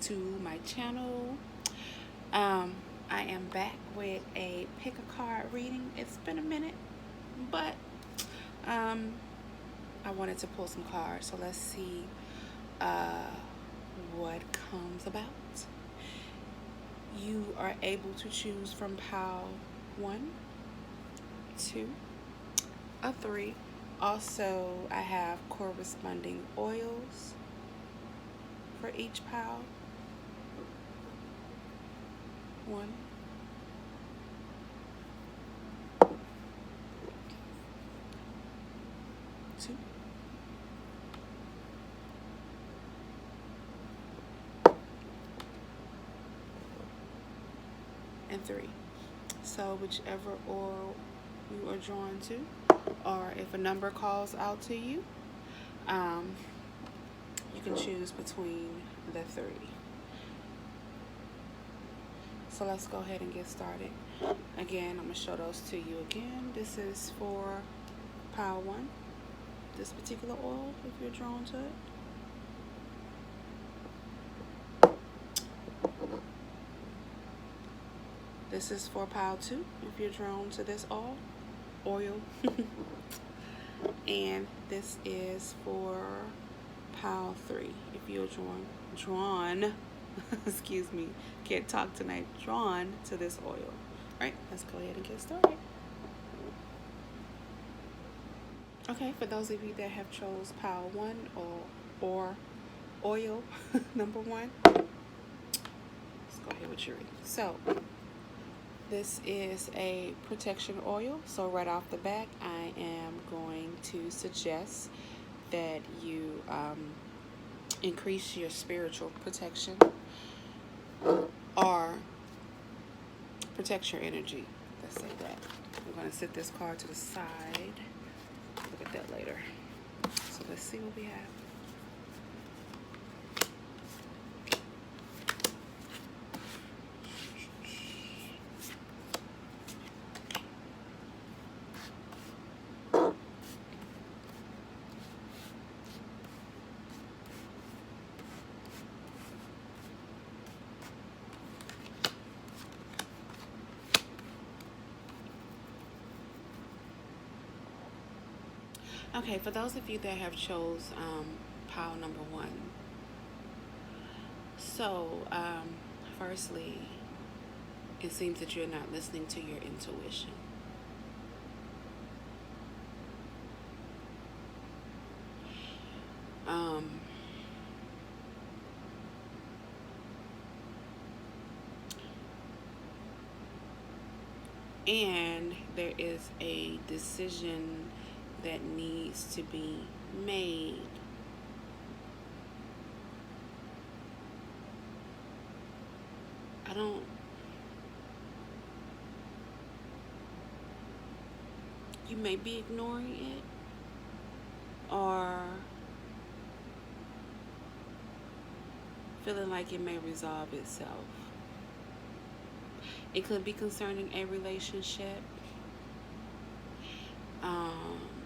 to my channel. I am back with a pick a card reading. It's been a minute, but I wanted to pull some cards, so let's see what comes about. You are able to choose from pile 1, 2, or 3. Also, I have corresponding oils for each pile. 1, 2, and 3. So whichever oil you are drawn to, or if a number calls out to you, you can choose between the 3. So let's go ahead and get started. Again, I'm going to show those to you again. This is for pile 1, this particular oil, if you're drawn to it. This is for pile 2, if you're drawn to this oil. And this is for pile 3, if you're drawn excuse me, can't talk tonight, drawn to this oil. All right, let's go ahead and get started. Okay, for those of you that have chose pile 1 or oil number 1, let's go ahead with your reading. So this is a protection oil. So right off the bat, I am going to suggest that you increase your spiritual protection or protect your energy. Let's say that. I'm going to set this card to the side. Look at that later. So let's see what we have. Okay, for those of you that have chose pile number 1, so firstly, it seems that you're not listening to your intuition. And there is a decision that needs to be made. You may be ignoring it, or feeling like it may resolve itself. It could be concerning a relationship.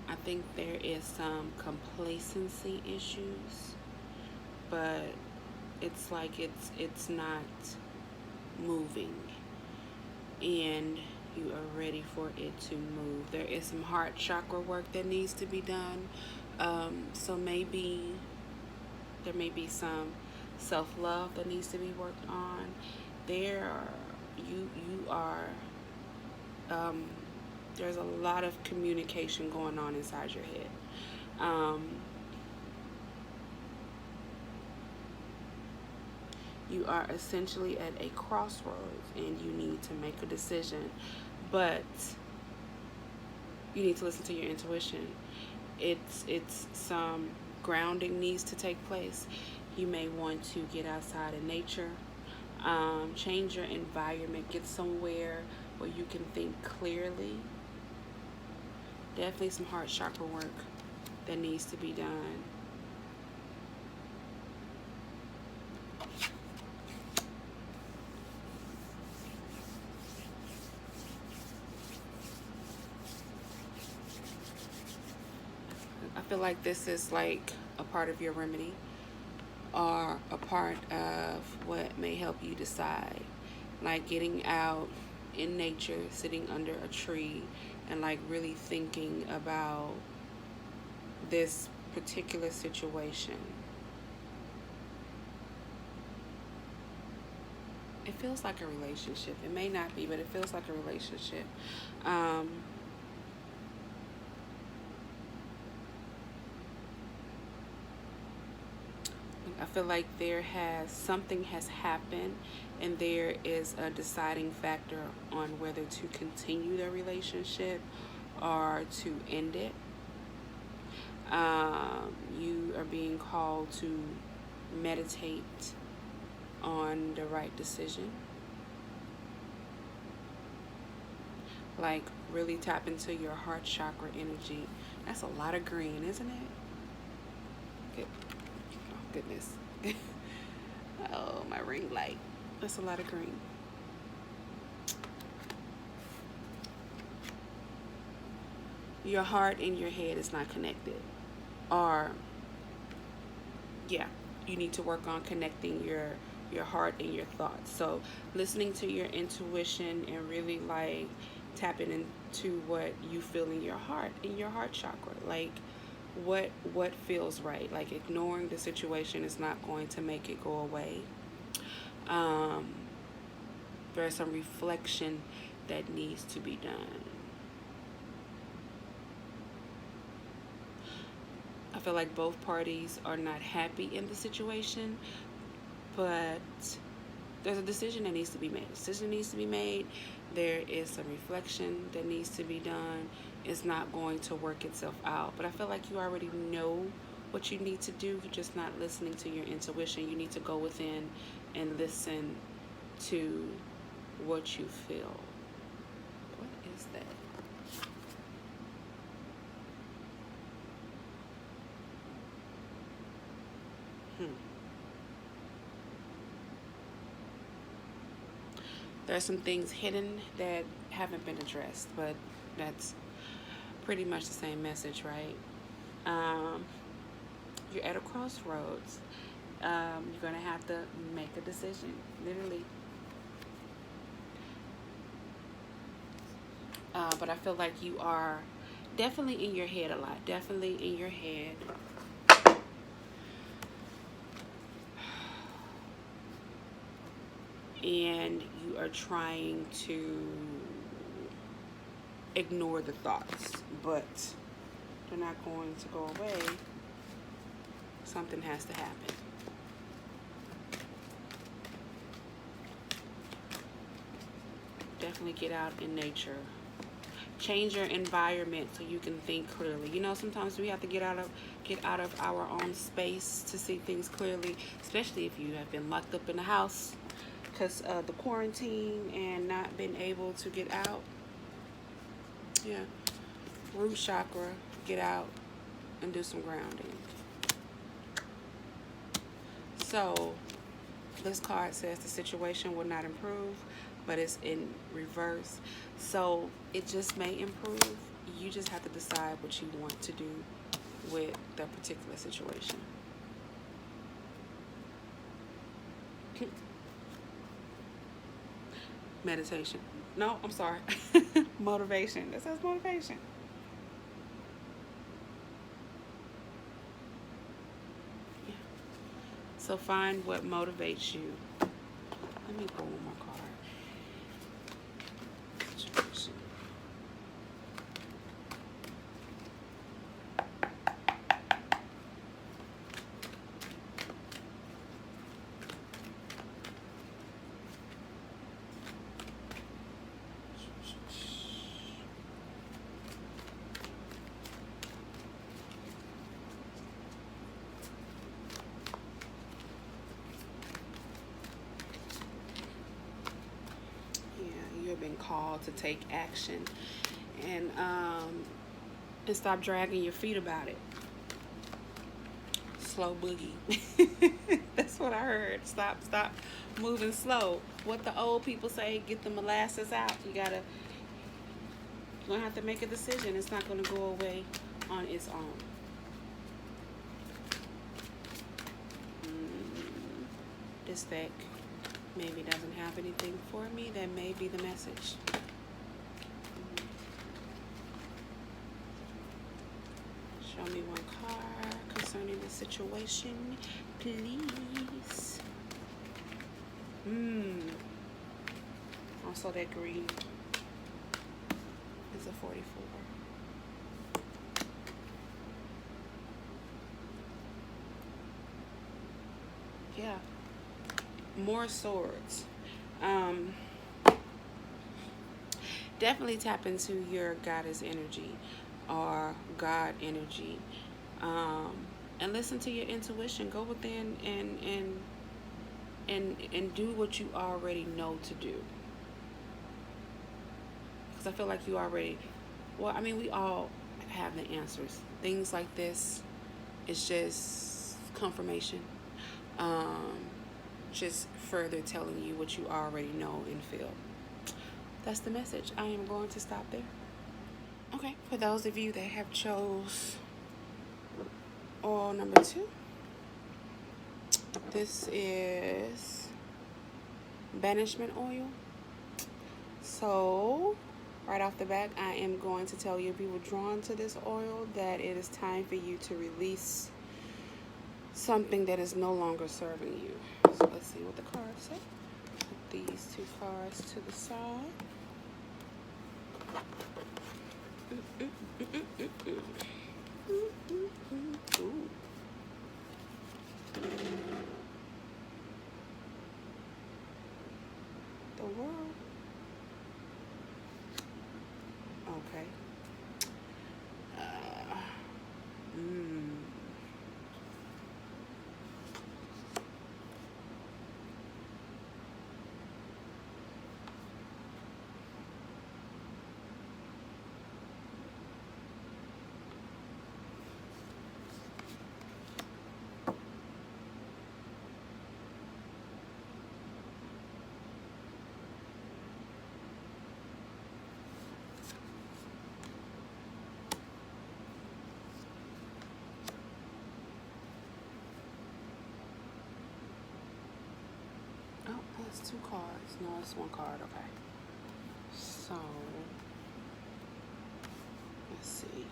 I think there is some complacency issues, but it's like it's not moving, and you are ready for it to move. There is some heart chakra work that needs to be done. So maybe there may be some self-love that needs to be worked on. There's a lot of communication going on inside your head. You are essentially at a crossroads and you need to make a decision, but you need to listen to your intuition. It's some grounding needs to take place. You may want to get outside in nature, change your environment, get somewhere where you can think clearly. Definitely some heart chakra work that needs to be done. I feel like this is like a part of your remedy, are a part of what may help you decide. Like getting out in nature, sitting under a tree, and like really thinking about this particular situation. It feels like a relationship. It may not be, but it feels like a relationship. Um, I feel like something has happened, and there is a deciding factor on whether to continue the relationship or to end it. You are being called to meditate on the right decision. Like really tap into your heart chakra energy. That's a lot of green, isn't it? Good. Oh, goodness. Oh, my ring light. That's a lot of green. Your heart and your head is not connected. Or, yeah, you need to work on connecting your heart and your thoughts. So listening to your intuition and really like tapping into what you feel in your heart, chakra. Like what feels right. Like ignoring the situation is not going to make it go away. There's some reflection that needs to be done. I feel like both parties are not happy in the situation, but there's a decision that needs to be made. Decision needs to be made. There is some reflection that needs to be done. It's not going to work itself out. But I feel like you already know what you need to do. You're just not listening to your intuition. You need to go within and listen to what you feel. What is that? There are some things hidden that haven't been addressed, but that's pretty much the same message, right? You're at a crossroads. You're going to have to make a decision, literally. But I feel like you are definitely in your head a lot. Definitely in your head. And you are trying to ignore the thoughts, but they're not going to go away. Something has to happen. Definitely get out in nature. Change your environment so you can think clearly. You know, sometimes we have to get out of our own space to see things clearly, especially if you have been locked up in the house because of the quarantine and not been able to get out. Yeah, root chakra, get out and do some grounding. So this card says the situation will not improve, but it's in reverse. So it just may improve. You just have to decide what you want to do with that particular situation. Meditation. No, I'm sorry. Motivation. That says motivation. Yeah. So find what motivates you. Let me pull one more card. Situation. Been called to take action and stop dragging your feet about it. Slow boogie. That's what I heard. Stop moving slow. What the old people say, get the molasses out. You're gonna have to make a decision. It's not gonna go away on its own. this deck maybe doesn't have anything for me. That may be the message. Show me one card concerning the situation, please. Also, that green is a 44. Yeah. More swords. Definitely tap into your goddess energy or God energy. And listen to your intuition. Go within and do what you already know to do. Because I feel like you already, well, I mean, we all have the answers. Things like this, it's just confirmation. Just further telling you what you already know and feel. That's the message. I am going to stop there. Okay, for those of you that have chose oil number 2, this is Banishment Oil. So, right off the bat, I am going to tell you, if you were drawn to this oil, that it is time for you to release something that is no longer serving you. So let's see what the cards say. Put these 2 cards to the side. Ooh. The world. Okay. Oh, that's 2 cards. No, it's 1 card. Okay. So, let's see.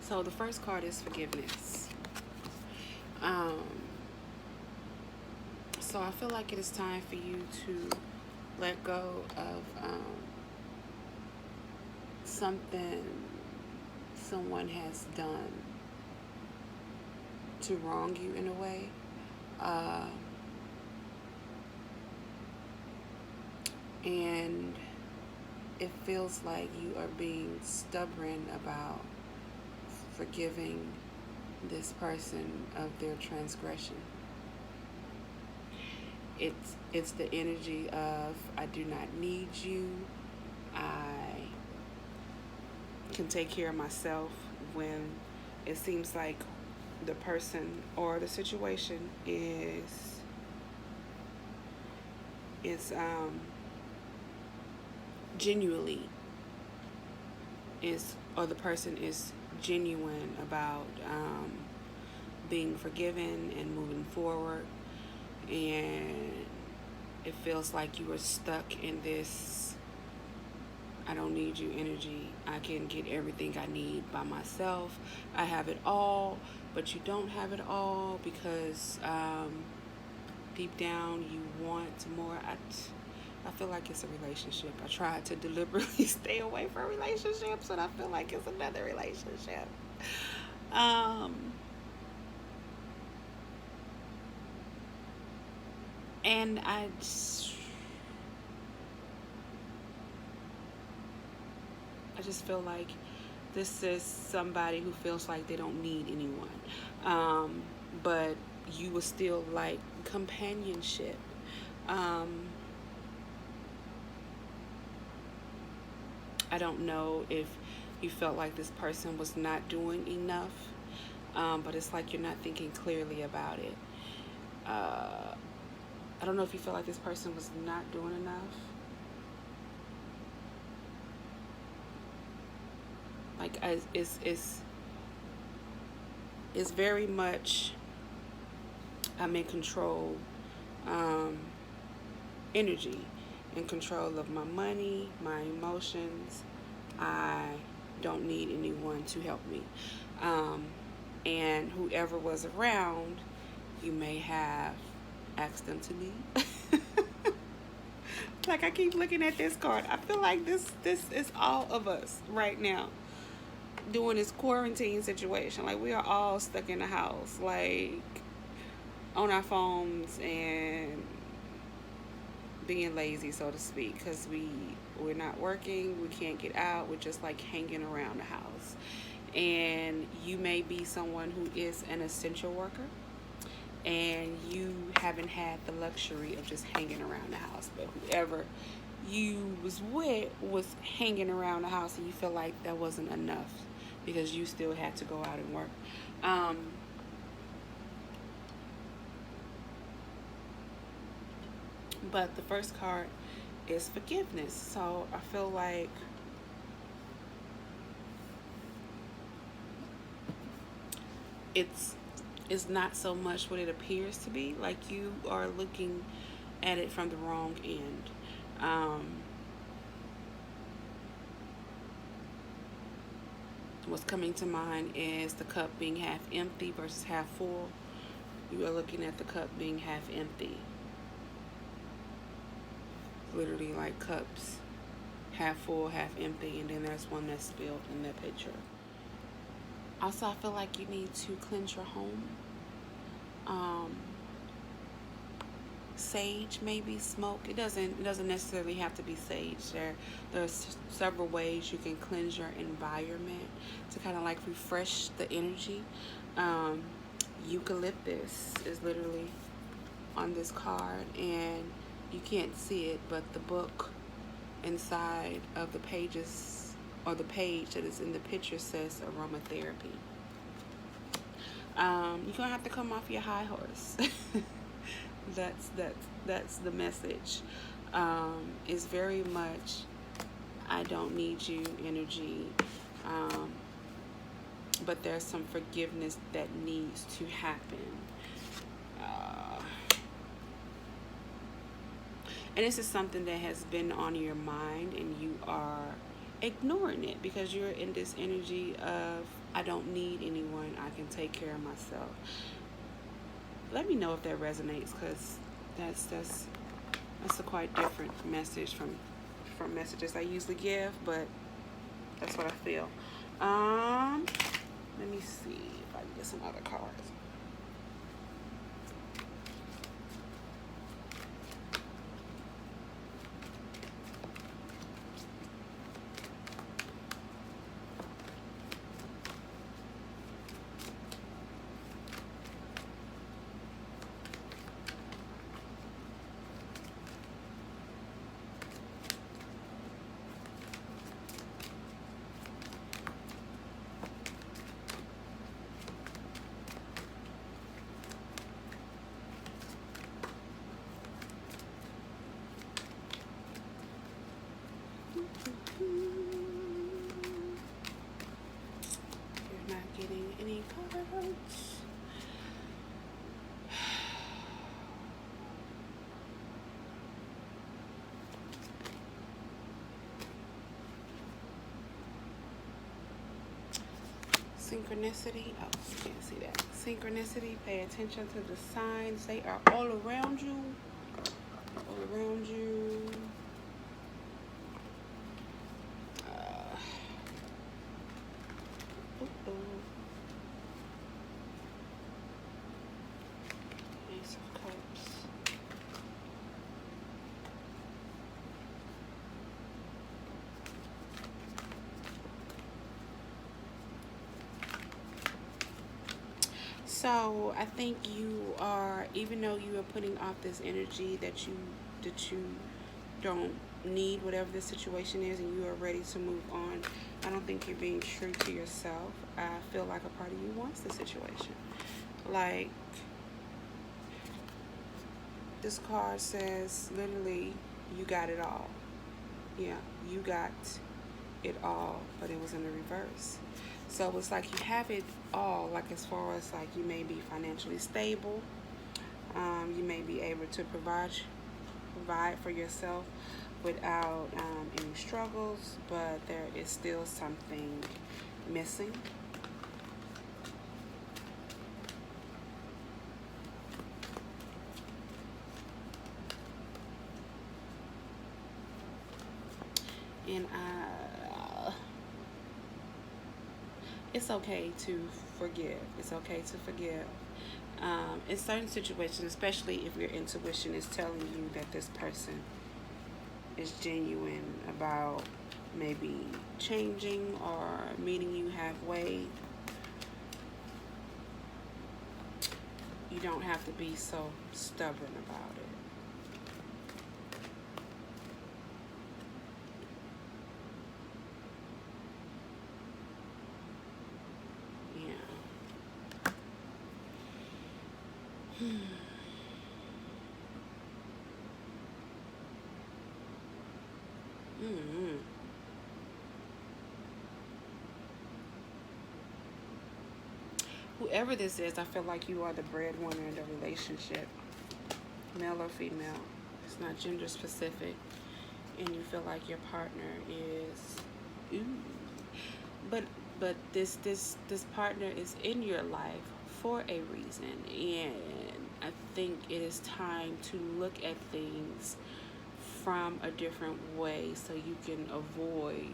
So the first card is forgiveness. So I feel like it is time for you to let go of something someone has done to wrong you in a way. And it feels like you are being stubborn about forgiving this person of their transgression. It's the energy of, I do not need you. I can take care of myself, when it seems like the person or the situation is genuinely or the person is genuine about being forgiven and moving forward, and it feels like you are stuck in this I don't need you energy. I can get everything I need by myself. I have it all, but you don't have it all, because deep down you want more. I feel like it's a relationship. I tried to deliberately stay away from relationships, and I feel like it's another relationship. And I just feel like this is somebody who feels like they don't need anyone. But you will still like companionship. I don't know if you felt like this person was not doing enough, but it's like you're not thinking clearly about it. I don't know if you feel like this person was not doing enough. Like, it's very much, I'm in control, energy, in control of my money, my emotions. I don't need anyone to help me. And whoever was around, you may have asked them to leave. Like, I keep looking at this card. I feel like this is all of us right now doing this quarantine situation. Like, we are all stuck in the house, like on our phones and being lazy, so to speak, because we're not working, we can't get out, we're just like hanging around the house. And you may be someone who is an essential worker, and you haven't had the luxury of just hanging around the house, but whoever you was with was hanging around the house, and you feel like that wasn't enough because you still had to go out and work. But the first card is forgiveness. So I feel like it's not so much what it appears to be. Like, you are looking at it from the wrong end. What's coming to mind is the cup being half empty versus half full. You are looking at the cup being half empty. Literally like cups, half full, half empty, and then there's one that's spilled in that picture. Also, I feel like you need to cleanse your home. Sage, maybe smoke. It doesn't necessarily have to be sage. There's several ways you can cleanse your environment to kind of like refresh the energy. Eucalyptus is literally on this card, and you can't see it, but the book inside of the pages, or the page that is in the picture, says aromatherapy. You're gonna have to come off your high horse. That's the message. It's very much, I don't need you energy. But there's some forgiveness that needs to happen. And this is something that has been on your mind, and you are ignoring it because you're in this energy of, I don't need anyone, I can take care of myself. Let me know if that resonates, because that's a quite different message from messages I usually give, but that's what I feel. Let me see if I can get some other cards. You're not getting any cards. Synchronicity. Oh, you can't see that. Synchronicity. Pay attention to the signs. They are all around you. All around you. Ace of Cups. So I think you are, even though you are putting off this energy that you don't need whatever the situation is, and you are ready to move on, I don't think you're being true to yourself. I feel like a part of you wants the situation. Like, This card says literally you got it all. Yeah, you got it all, but it was in the reverse. So it's like you have it all, like as far as like you may be financially stable, you may be able to provide for yourself without any struggles, but there is still something missing. And it's okay to forgive. It's okay to forgive. In certain situations, especially if your intuition is telling you that this person is genuine about maybe changing or meeting you halfway, you don't have to be so stubborn about it. Mm-hmm. Whoever this is, I feel like you are the breadwinner in the relationship, male or female. It's not gender specific, and you feel like your partner is, ooh. But this partner is in your life for a reason, and I think it is time to look at things from a different way so you can avoid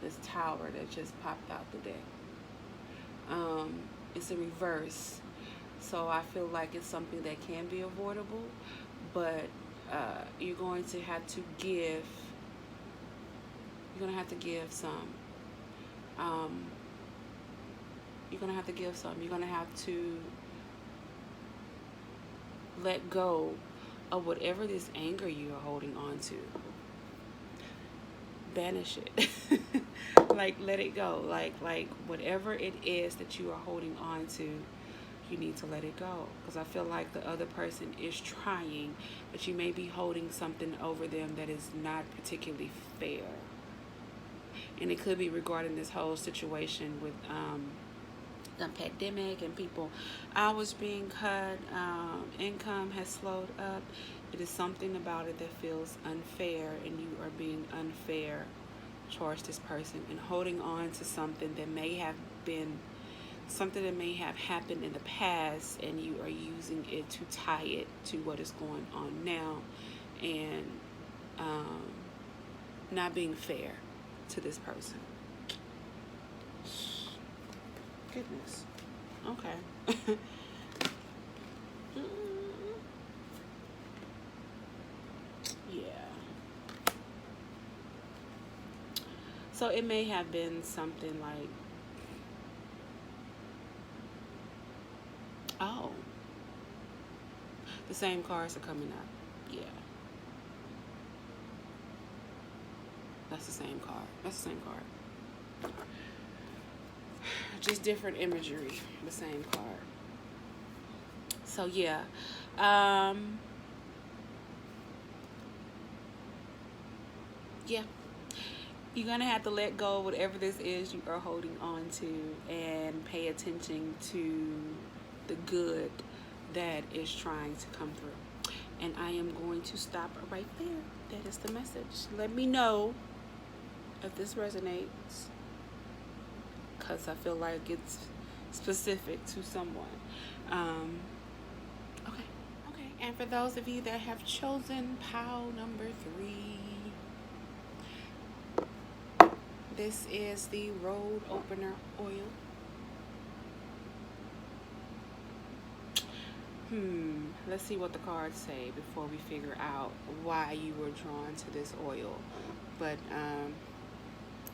this tower that just popped out the deck. It's a reverse, so I feel like it's something that can be avoidable, but you're going to have to give. You're gonna have to give some. You're gonna have to give some. You're gonna have to let go of whatever this anger you are holding on to. Banish it. Like, let it go. Like whatever it is that you are holding on to, you need to let it go. Because I feel like the other person is trying, but you may be holding something over them that is not particularly fair. And it could be regarding this whole situation with the pandemic and people hours being cut, income has slowed up. It is something about it that feels unfair, and you are being unfair towards this person and holding on to something that may have happened in the past, and you are using it to tie it to what is going on now, and not being fair to this person. Goodness. Okay. Yeah. So it may have been something like, oh, the same cards are coming up. Yeah. That's the same card. That's the same card. Just different imagery, the same card. So yeah, yeah, you're gonna have to let go of whatever this is you are holding on to and pay attention to the good that is trying to come through. And I am going to stop right there. That is the message. Let me know if this resonates, because I feel like it's specific to someone. Okay. And for those of you that have chosen pile number 3, this is the Road Opener Oil. Let's see what the cards say before we figure out why you were drawn to this oil. But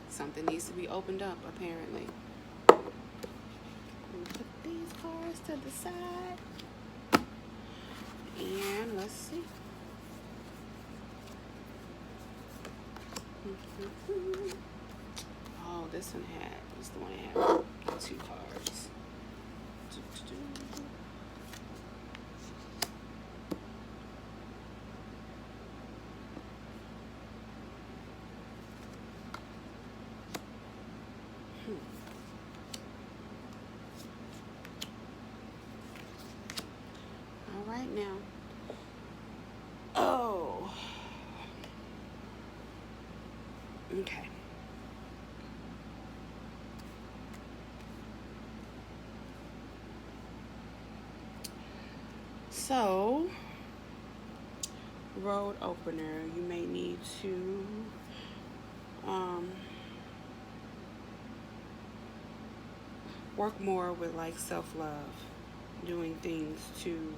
something needs to be opened up, apparently. Put these cards to the side. And let's see. Oh, this one is the one that had 2 cards. right now. Oh. Okay. So, road opener, you may need to um, work more with like self-love, doing things to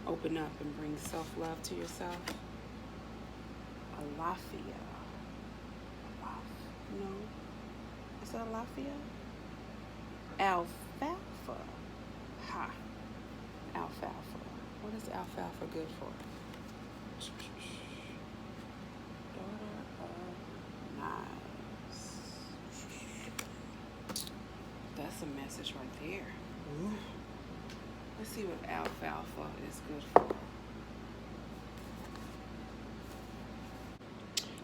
open up and bring self-love to yourself. Alafia. No. Is that Alafia? Alfalfa. Ha. Alfalfa. What is alfalfa good for? Daughter of knives. That's a message right there. Ooh. Let's see what alfalfa is good for.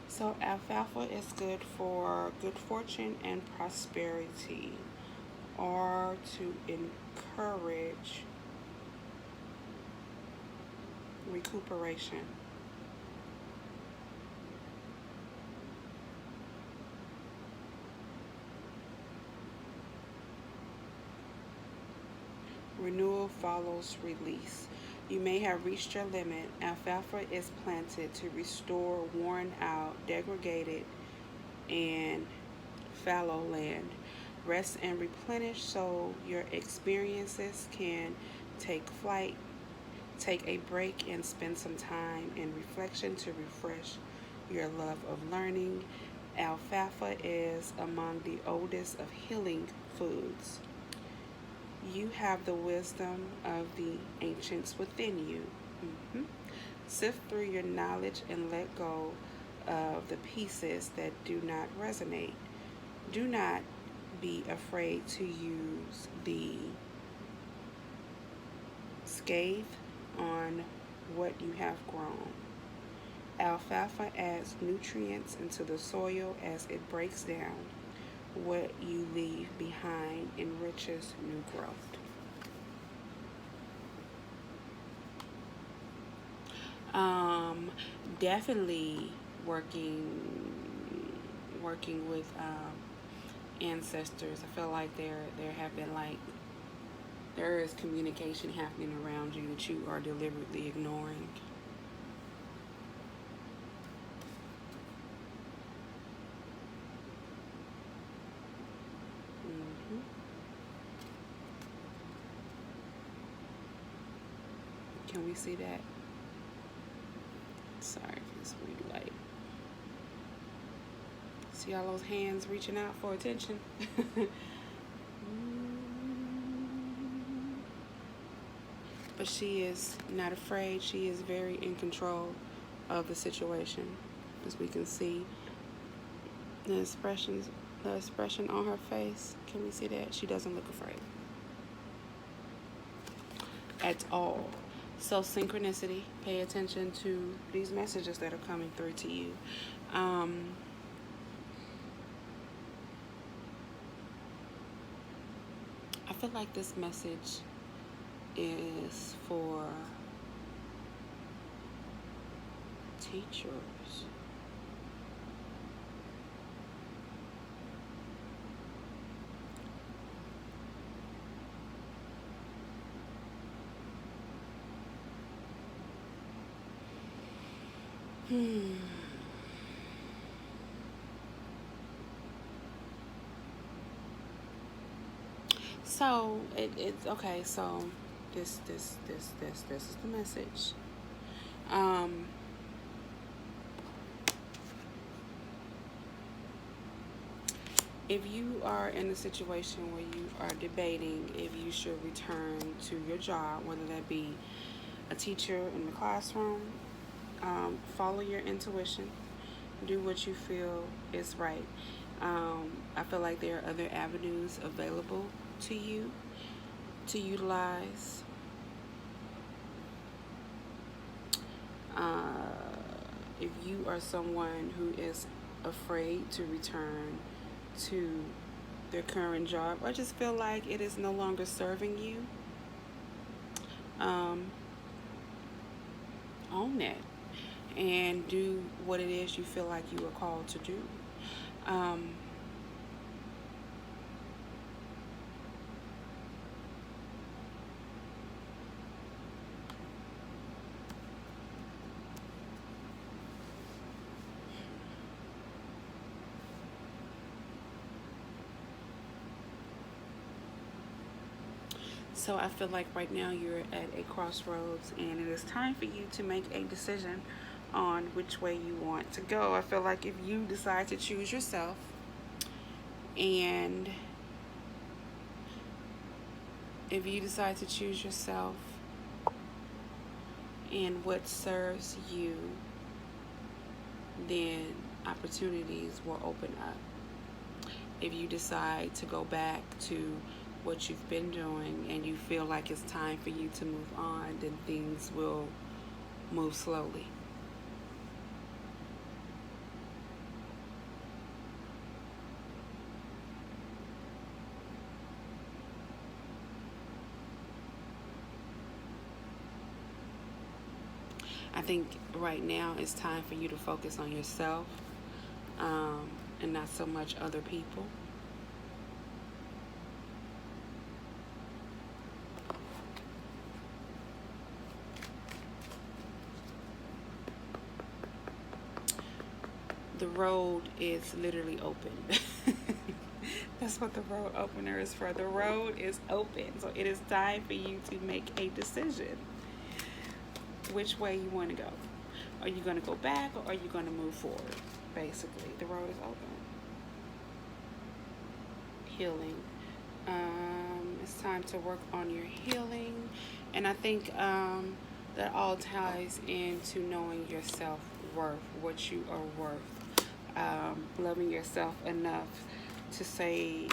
So alfalfa is good for good fortune and prosperity, or to encourage recuperation. Renewal follows release. You may have reached your limit. Alfalfa is planted to restore worn out, degraded, and fallow land. Rest and replenish so your experiences can take flight. Take a break and spend some time in reflection to refresh your love of learning. Alfalfa is among the oldest of healing foods. You have the wisdom of the ancients within you. Mm-hmm. Sift through your knowledge and let go of the pieces that do not resonate. Do not be afraid to use the scathe on what you have grown. Alfalfa adds nutrients into the soil as it breaks down. What you leave behind enriches new growth. Definitely working with ancestors. I feel like there have been like there is communication happening around you that you are deliberately ignoring. Mm-hmm. Can we see that? Sorry for this blue light. See all those hands reaching out for attention? But she is not afraid. She is very in control of the situation. As we can see, the expression on her face. Can we see that? She doesn't look afraid at all. So synchronicity, pay attention to these messages that are coming through to you. I feel like this message is for teachers. So it's okay. So this is the message. If you are in a situation where you are debating if you should return to your job, whether that be a teacher in the classroom, follow your intuition. Do what you feel is right. I feel like there are other avenues available to you to utilize. If you are someone who is afraid to return to their current job, or just feel like it is no longer serving you, own that and do what it is you feel like you are called to do. Um, so I feel like right now you're at a crossroads and it is time for you to make a decision on which way you want to go. I feel like if you decide to choose yourself and if you decide to choose yourself and what serves you, then opportunities will open up. If you decide to go back to what you've been doing and you feel like it's time for you to move on, then things will move slowly. I think right now it's time for you to focus on yourself, and not so much other people. The road is literally open. That's what the road opener is for. The road is open. So it is time for you to make a decision which way you want to go. Are you going to go back or are you going to move forward? Basically, the road is open. Healing. It's time to work on your healing. And I think that all ties into knowing your self-worth, what you are worth. Loving yourself enough to say,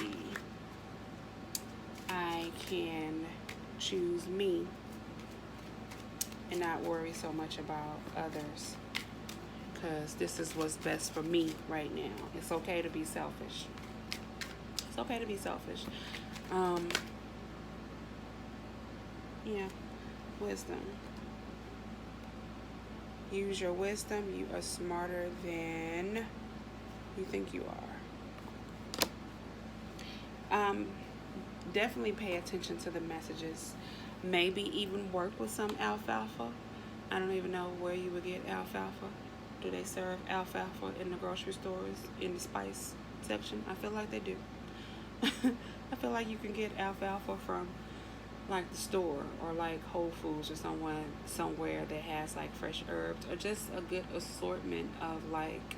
I can choose me and not worry so much about others, because this is what's best for me right now. It's okay to be selfish. It's okay to be selfish. Yeah, wisdom. Use your wisdom. You are smarter than you think you are. Definitely pay attention to the messages. Maybe even work with some alfalfa. I don't even know where you would get alfalfa. Do they serve alfalfa in the grocery stores, in the spice section? I feel like they do. I feel like you can get alfalfa from like the store or like Whole Foods or somewhere that has like fresh herbs or just a good assortment of like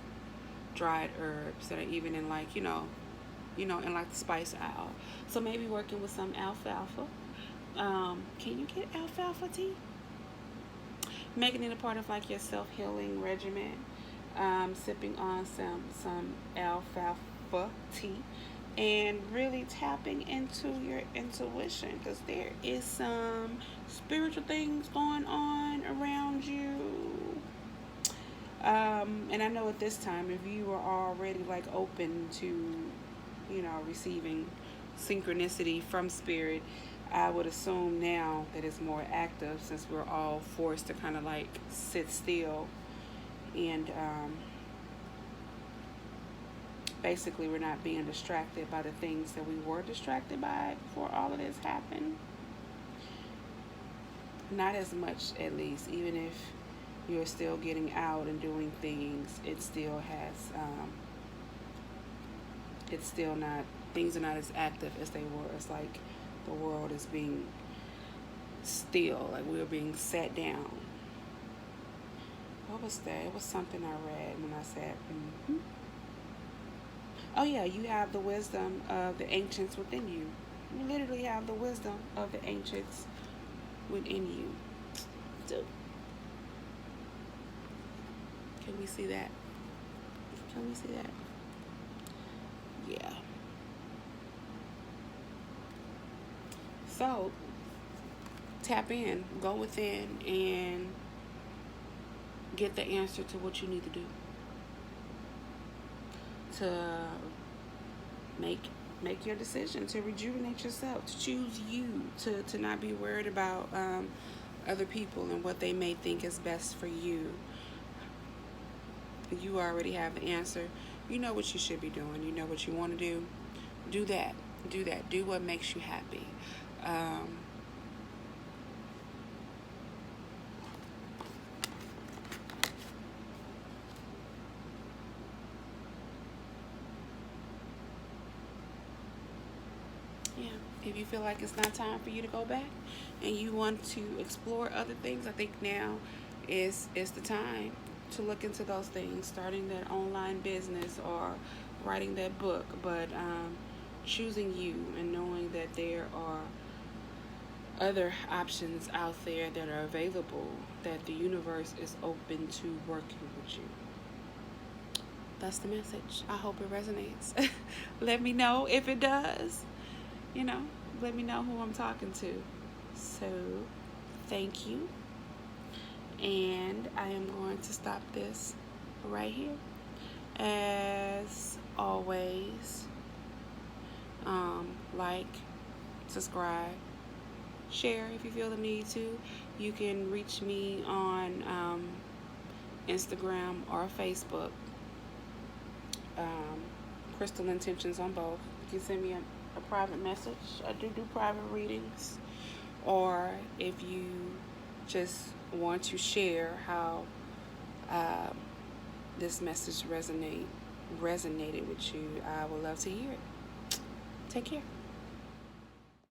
dried herbs that are even in like in like the spice aisle. So maybe working with some alfalfa. Can you get alfalfa tea? Making it a part of like your self-healing regimen. Sipping on some alfalfa tea and really tapping into your intuition, because there is some spiritual things going on around you. And I know at this time, if you are already like open to, receiving synchronicity from spirit, I would assume now that it's more active, since we're all forced to kind of like sit still and basically we're not being distracted by the things that we were distracted by before all of this happened. Not as much, at least. Even if you're still getting out and doing things, it still has it's still not, things are not as active as they were. It's like the world is being still, like we're being sat down. What was that? It was something I read when I said, oh yeah, you have the wisdom of the ancients within you. You literally have the wisdom of the ancients within you. So, can we see that? Can we see that? Yeah. So, tap in, go within, and get the answer to what you need to do to make your decision, to rejuvenate yourself, to choose you, to not be worried about other people and what they may think is best for you. You already have the answer. You know what you should be doing. You know what you want to do. Do that. Do that. Do what makes you happy. Um, yeah. If you feel like it's not time for you to go back and you want to explore other things, I think now is the time to look into those things, starting that online business or writing that book. But choosing you and knowing that there are other options out there that are available, that the universe is open to working with you. That's the message. I hope it resonates. Let me know if it does. You know, let me know who I'm talking to. So, thank you. And I am going to stop this right here. As always, like, subscribe, share if you feel the need to. You can reach me on Instagram or Facebook. Crystal Intentions on both. You can send me a private message. I do private readings. Or if you just want to share how this message resonated with you, I would love to hear it. Take care.